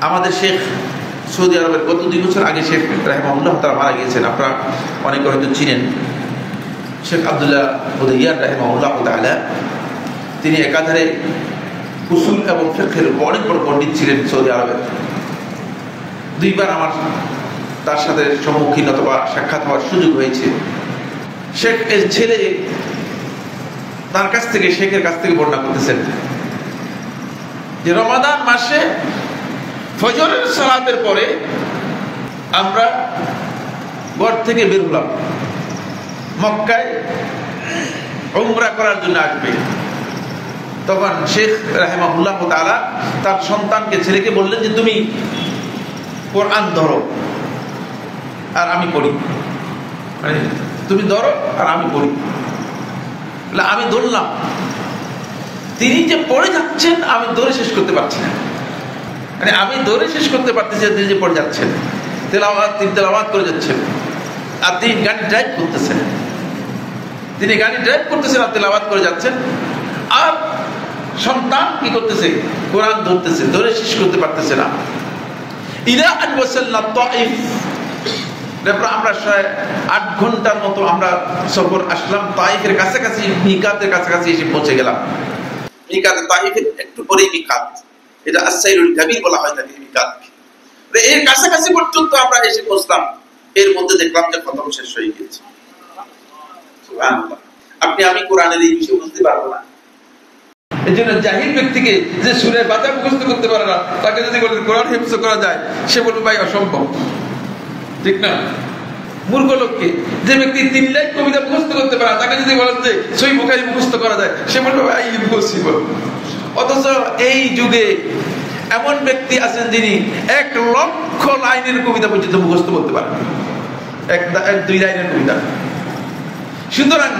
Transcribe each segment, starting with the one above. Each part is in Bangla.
আমাদের শেখ সৌদি আরবের গত 2 বছর আগে শেখ রাহিমাহুল্লাহ তাআলা মারা গিয়েছেন, আপনারা অনেকে হয়তো চিনেন। শেখ আব্দুল্লাহ উদাইয়ান রাহিমাহুল্লাহ তাআলা, তিনি একাধারে উসুল এবং ফিকহের অনেক বড় পণ্ডিত ছিলেন সৌদি আরবের। 2 বার আমার তার সাথে সম্মুখীন অথবা সাক্ষাৎ হওয়ার সুযোগ হয়েছে। শেখ এর ছেলে তার কাছ থেকে, শেখের কাছ থেকে বর্ণনা করতেছেন যে রমাদান মাসে ফজরের সালাতের পরে আমরা ঘর থেকে বের হলাম, মক্কায় উমরা করার জন্য আসবে। তখন শেখ রাহিমাহুল্লাহ তাআলা তার সন্তানকে, ছেলেকে বললেন যে তুমি কোরআন ধরো আর আমি পড়ি, মানে তুমি ধরো আর আমি পড়ি। আমি ধরলাম, তিনি যে পড়ে যাচ্ছেন আমি ধরে শেষ করতে পারছি না, মানে আমি ধরে শেষ করতে পারতেছি, তিনি যে পড়ে যাচ্ছেন, তিনি তেলাওয়াত করে যাচ্ছেন আর তিনি গাড়ি ড্রাইভ করতেছেন, আর তেলাওয়াত করে যাচ্ছেন। আর সন্তান কি করতেছে? কোরআন ধরতেছে, ধরে শেষ করতে পারতেছে না। ইলা আন ওয়াসালনা তাইফ, আমরা 8 ঘন্টার মতো আমরা সফর আসলাম, তাইফের কাছাকাছি, মিকাতের কাছাকাছি এসে পৌঁছে গেলাম। মিকাত তাইফের একটু পরেই মিকাত, এটা আস-সাইরুল কাবীর বলা হয় থাকে মিকাতকে। এর কাছাকাছি পর্যন্ত আমরা এসে পৌঁছলাম, এর মধ্যে দেখলাম যে খতম শেষ হয়ে গেছে। সুবহানাল্লাহ। আপনি আমি কোরআনের এই বিষয় বুঝতে পারবো না। এজন্য জাহিল ব্যক্তিকে যে সূরা বাতা মুখস্থ করতে পারে না, তাকে যদি বলেন কোরআন হিফজ করা যায়, সে বলবে ভাই অসম্ভব, ঠিক না? মূর্খ লোককে, যে ব্যক্তি 3 লাইন কবিতা মুখস্থ করতে পারে, তাকে যদি বলেন যে সহিহ বুখারী মুখস্থ করা যায়, সে বলবে ভাই ইম্পসিবল। অথচ এই যুগে এমন ব্যক্তি আছেন যিনি 1 লক্ষ লাইনের কবিতা পর্যন্ত মুখস্থ করতে পারেন, 1-2 লাইনের কবিতা। সুতরাং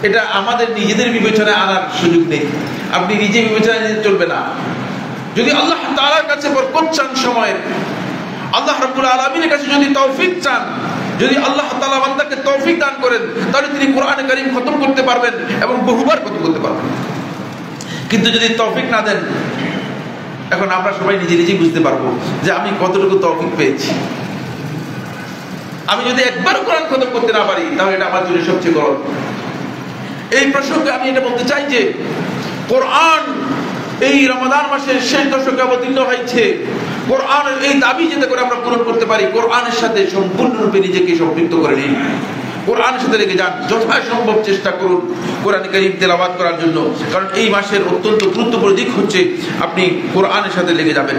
এটা আমাদের নিজেদের বিবেচনায় আনার সুযোগ নেই। আপনি নিজে বিবেচনায় নিতে চলবে না। যদি আল্লাহ তাআলার কাছে বরকত চান সময়ের, আল্লাহ রাব্বুল আলামিনের কাছে যদি তৌফিক চান, যদি আল্লাহ তাআলা বান্দাকে তৌফিক দান করেন, তাহলে তিনি কোরআনে কারীম খতম করতে পারবেন এবং বহুবার খতম করতে পারবেন। কিন্তু যদি তৌফিক না দেন, এখন আমরা সবাই নিজেই বুঝতে পারবো যে আমি কতটুকু তৌফিক পেয়েছি। আমি যদি একবার কোরআন খতম করতে না পারি, তাহলে এটা আমার জন্য সবচেয়ে বড়। এই প্রসঙ্গে আমি এটা বলতে চাই যে কোরআন এই রমাদান মাসের শেষ দশকে অবতীর্ণ হয়েছে। কোরআনের এই দাবি যাতে করে আমরা পূরণ করতে পারি, কোরআনের সাথে সম্পূর্ণরূপে নিজেকে সম্পৃক্ত করে নিন, কোরআনের সাথে লেগে যান, যথাসম্ভব চেষ্টা করুন কোরআন কারীম তেলাওয়াত করার জন্য। কারণ এই মাসের অত্যন্ত গুরুত্বপূর্ণ দিক হচ্ছে আপনি কোরআনের সাথে লেগে যাবেন।